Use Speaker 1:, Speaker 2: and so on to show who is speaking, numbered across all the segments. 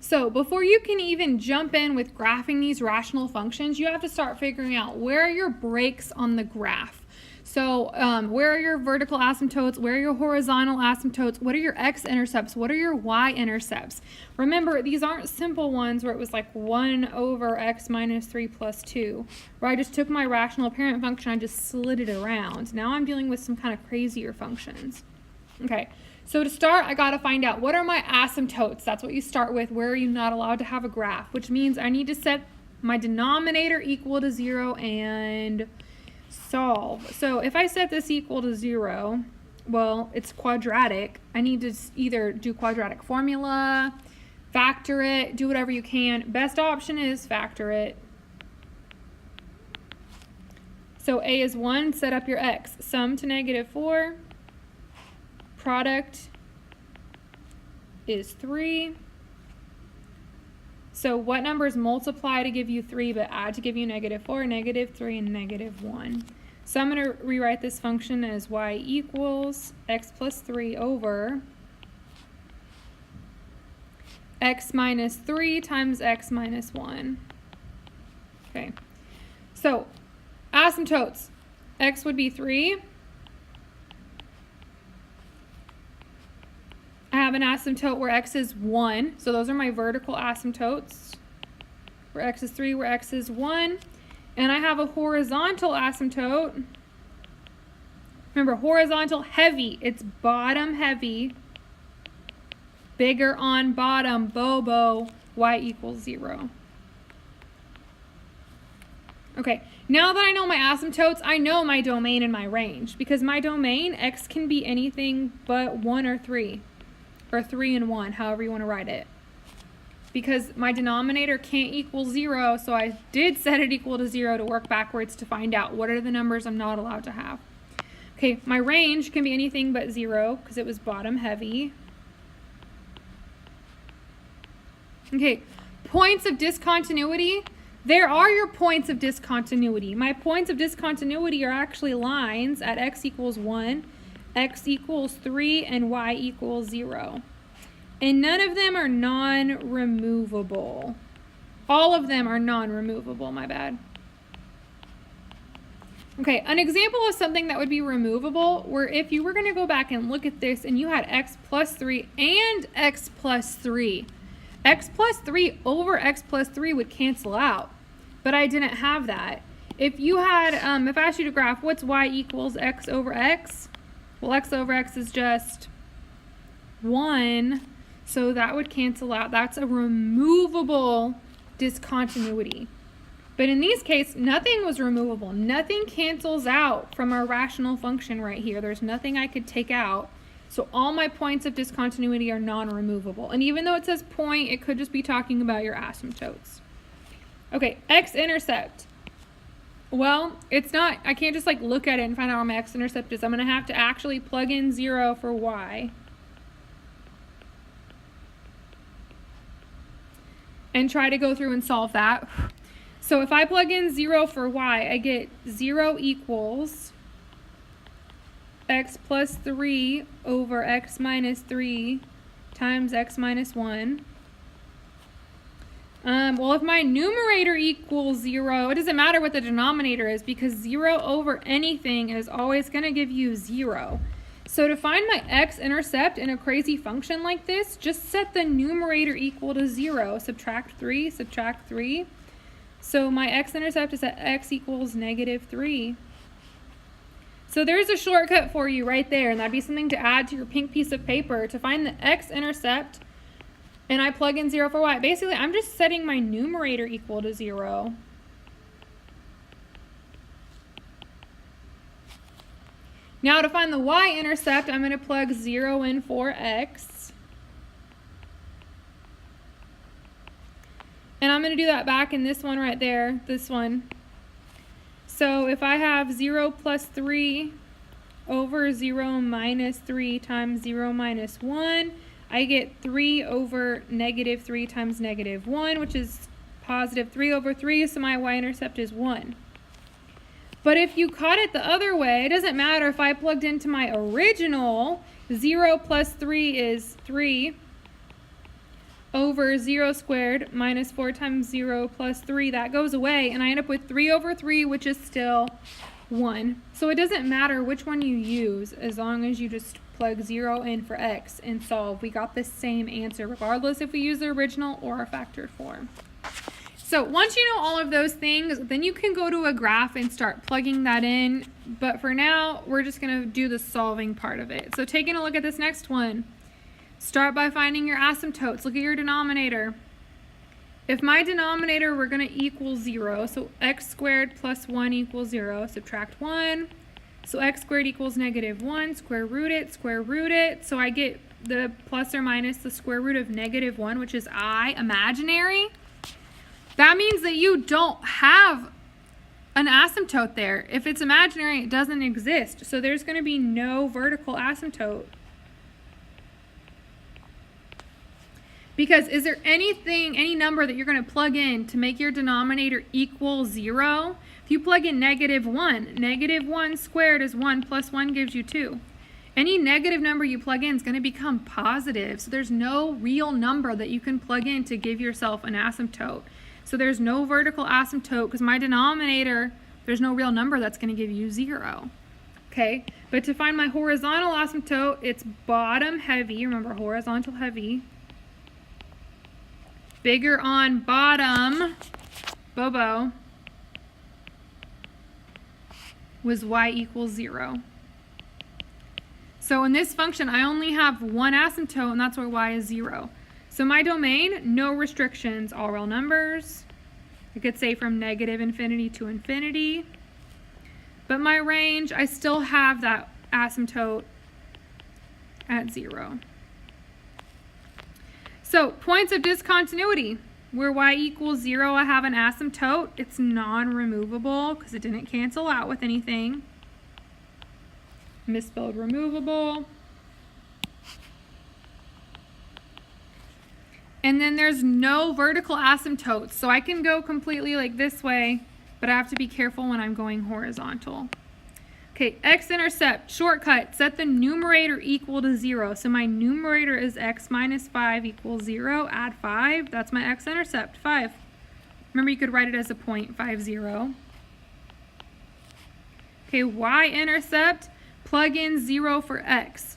Speaker 1: So before you can even jump in with graphing these rational functions, you have to start figuring out where are your breaks on the graph. So where are your vertical asymptotes? Where are your horizontal asymptotes? What are your x-intercepts? What are your y-intercepts? Remember, these aren't simple ones where it was like 1 over x minus 3 plus 2, where I just took my rational apparent function, I just slid it around. Now I'm dealing with some kind of crazier functions. Okay, so to start, I got to find out what are my asymptotes. That's what you start with. Where are you not allowed to have a graph? Which means I need to set my denominator equal to 0 and solve. So if I set this equal to 0, well, it's quadratic. I need to either do quadratic formula, factor it, do whatever you can. Best option is factor it. So a is 1, set up your x. Sum to -4. Product is 3. So what numbers multiply to give you 3 but add to give you -4, -3, and -1. So I'm going to rewrite this function as y equals x plus 3 over x minus 3 times x minus 1. Okay, so asymptotes. X would be 3. I have an asymptote where x is 1. So those are my vertical asymptotes. Where x is 3, where x is 1. And I have a horizontal asymptote. Remember, horizontal heavy. It's bottom heavy. Bigger on bottom, bobo, y equals 0. Okay, now that I know my asymptotes, I know my domain and my range. Because my domain, x can be anything but 1 or 3. Or 3 and 1, however you want to write it. Because my denominator can't equal 0, so I did set it equal to 0 to work backwards to find out what are the numbers I'm not allowed to have. Okay, my range can be anything but 0 because it was bottom heavy. Okay, points of discontinuity. There are your points of discontinuity. My points of discontinuity are actually lines at x equals 1, x equals 3, and y equals 0. And none of them are non-removable. All of them are non-removable, my bad. Okay, an example of something that would be removable, where if you were going to go back and look at this and you had x plus 3 and x plus 3, x plus 3 over x plus 3 would cancel out, but I didn't have that. If you had, if I asked you to graph what's y equals x over x, well, x over x is just 1, so that would cancel out. That's a removable discontinuity. But in these cases, nothing was removable. Nothing cancels out from our rational function right here. There's nothing I could take out. So all my points of discontinuity are non-removable. And even though it says point, it could just be talking about your asymptotes. Okay, x-intercept. Well, it's not, I can't just like look at it and find out where my x-intercept is. I'm going to have to actually plug in 0 for y. And try to go through and solve that. So if I plug in 0 for y, I get 0 equals x plus 3 over x minus 3 times x minus 1. Well, if my numerator equals 0, it doesn't matter what the denominator is because 0 over anything is always going to give you 0. So to find my x-intercept in a crazy function like this, just set the numerator equal to 0. Subtract 3, subtract 3. So my x-intercept is at x equals -3. So there's a shortcut for you right there, and that'd be something to add to your pink piece of paper to find the x-intercept, and I plug in 0 for y. Basically, I'm just setting my numerator equal to 0. Now to find the y-intercept, I'm going to plug 0 in for x. And I'm going to do that back in this one right there, this one. So if I have 0 plus 3 over 0 minus 3 times 0 minus 1, I get 3 over -3 times -1, which is positive 3 over 3, so my y-intercept is 1. But if you caught it the other way, it doesn't matter if I plugged into my original, 0 plus 3 is 3, over 0 squared minus 4 times 0 plus 3. That goes away, and I end up with 3 over 3, which is still 1. So it doesn't matter which one you use, as long as you just plug 0 in for x and solve. We got the same answer, regardless if we use the original or a factored form. So once you know all of those things, then you can go to a graph and start plugging that in. But for now, we're just going to do the solving part of it. So taking a look at this next one, start by finding your asymptotes. Look at your denominator. If my denominator were going to equal 0, so x squared plus 1 equals 0, subtract 1. So x squared equals -1, square root it. So I get the plus or minus the square root of -1, which is I, imaginary. That means that you don't have an asymptote there. If it's imaginary, it doesn't exist. So there's going to be no vertical asymptote. Because is there any number that you're going to plug in to make your denominator equal 0? If you plug in -1, -1 squared is 1 plus 1 gives you 2. Any negative number you plug in is going to become positive. So there's no real number that you can plug in to give yourself an asymptote. So there's no vertical asymptote because my denominator, there's no real number that's going to give you 0. Okay, but to find my horizontal asymptote, it's bottom heavy. Remember, horizontal heavy. Bigger on bottom, Bobo, was y equals 0. So in this function, I only have one asymptote, and that's why y is 0. So my domain, no restrictions, all real numbers. I could say from -infinity to infinity. But my range, I still have that asymptote at 0. So points of discontinuity. Where y equals 0, I have an asymptote. It's non-removable because it didn't cancel out with anything. Misspelled removable. And then there's no vertical asymptotes. So I can go completely like this way, but I have to be careful when I'm going horizontal. Okay, X-Intercept, shortcut, set the numerator equal to 0. So my numerator is x minus 5 equals 0. Add 5. That's my X-Intercept, 5. Remember, you could write it as a point, 5, 0. Okay, Y-intercept, plug in 0 for x.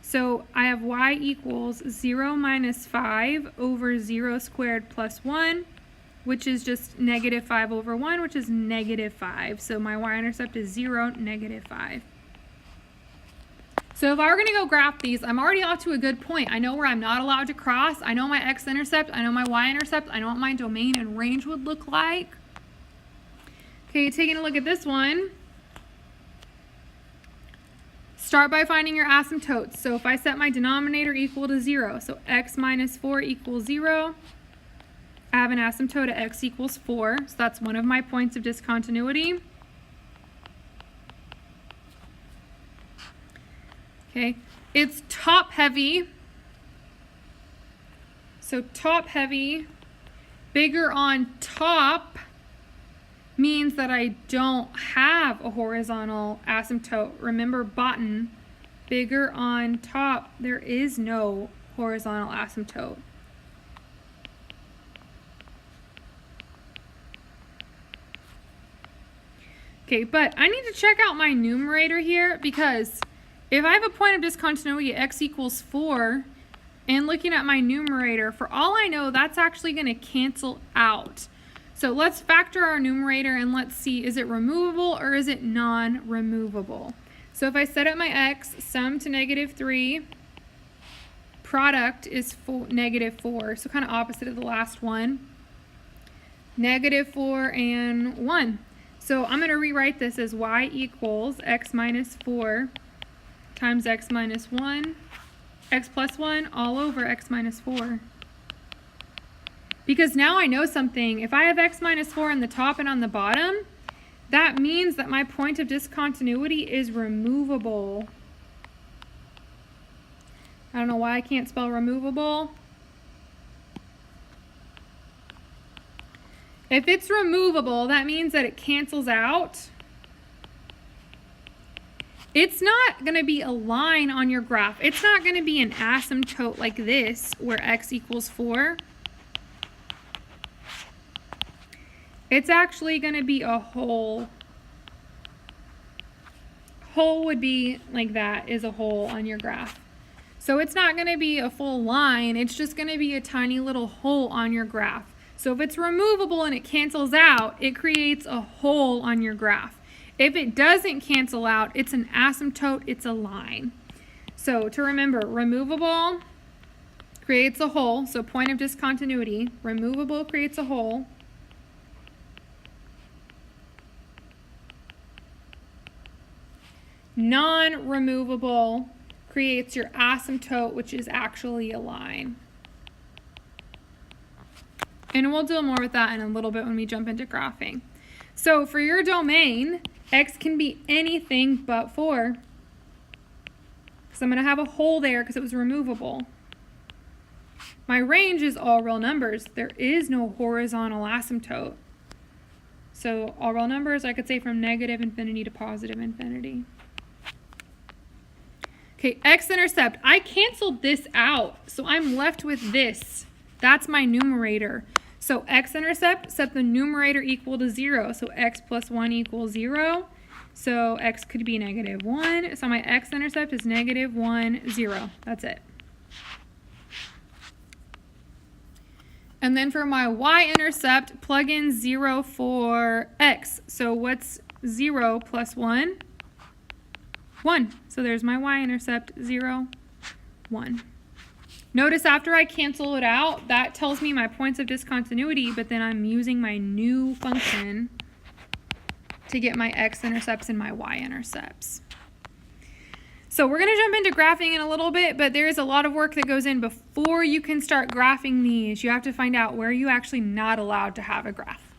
Speaker 1: So I have y equals 0 minus 5 over 0 squared plus 1, which is just -5 over 1, which is -5. So my y-intercept is 0, -5. So if I were going to go graph these, I'm already off to a good point. I know where I'm not allowed to cross. I know my x-intercept. I know my y-intercept. I know what my domain and range would look like. Okay, taking a look at this one. Start by finding your asymptotes. So if I set my denominator equal to 0, so x minus 4 equals 0, I have an asymptote at x equals 4. So that's one of my points of discontinuity. Okay, it's top heavy. So top heavy, bigger on top, means that I don't have a horizontal asymptote. Remember bottom, bigger on top, there is no horizontal asymptote. Okay, but I need to check out my numerator here, because if I have a point of discontinuity at x equals 4, and looking at my numerator, for all I know, that's actually going to cancel out. So let's factor our numerator and let's see, is it removable or is it non-removable? So if I set up my x, sum to -3, product is -4, so kind of opposite of the last one. -4 and 1. So I'm going to rewrite this as y equals x minus 4 times x minus 1, x plus 1 all over x minus 4. Because now I know something. If I have x minus 4 on the top and on the bottom, that means that my point of discontinuity is removable. I don't know why I can't spell removable. If it's removable, that means that it cancels out. It's not going to be a line on your graph. It's not going to be an asymptote like this where x equals 4. It's actually going to be a hole. Hole would be like that, is a hole on your graph. So it's not going to be a full line. It's just going to be a tiny little hole on your graph. So if it's removable and it cancels out, it creates a hole on your graph. If it doesn't cancel out, it's an asymptote, it's a line. So to remember, removable creates a hole, so point of discontinuity. Removable creates a hole. Non-removable creates your asymptote, which is actually a line. And we'll deal more with that in a little bit when we jump into graphing. So for your domain, x can be anything but 4. So I'm going to have a hole there because it was removable. My range is all real numbers. There is no horizontal asymptote. So all real numbers, I could say from negative infinity to positive infinity. Okay, X-Intercept. I canceled this out, so I'm left with this. That's my numerator. So X-Intercept, set the numerator equal to 0. So x plus 1 equals 0. So x could be negative 1. So my X-Intercept is negative 1, 0. That's it. And then for my Y-intercept, plug in 0 for x. So what's 0 plus 1? 1. So there's my Y-intercept, 0, 1. Notice after I cancel it out, that tells me my points of discontinuity, but then I'm using my new function to get my X-intercepts and my Y-intercepts. So we're going to jump into graphing in a little bit, but there is a lot of work that goes in before you can start graphing these. You have to find out where you're actually not allowed to have a graph.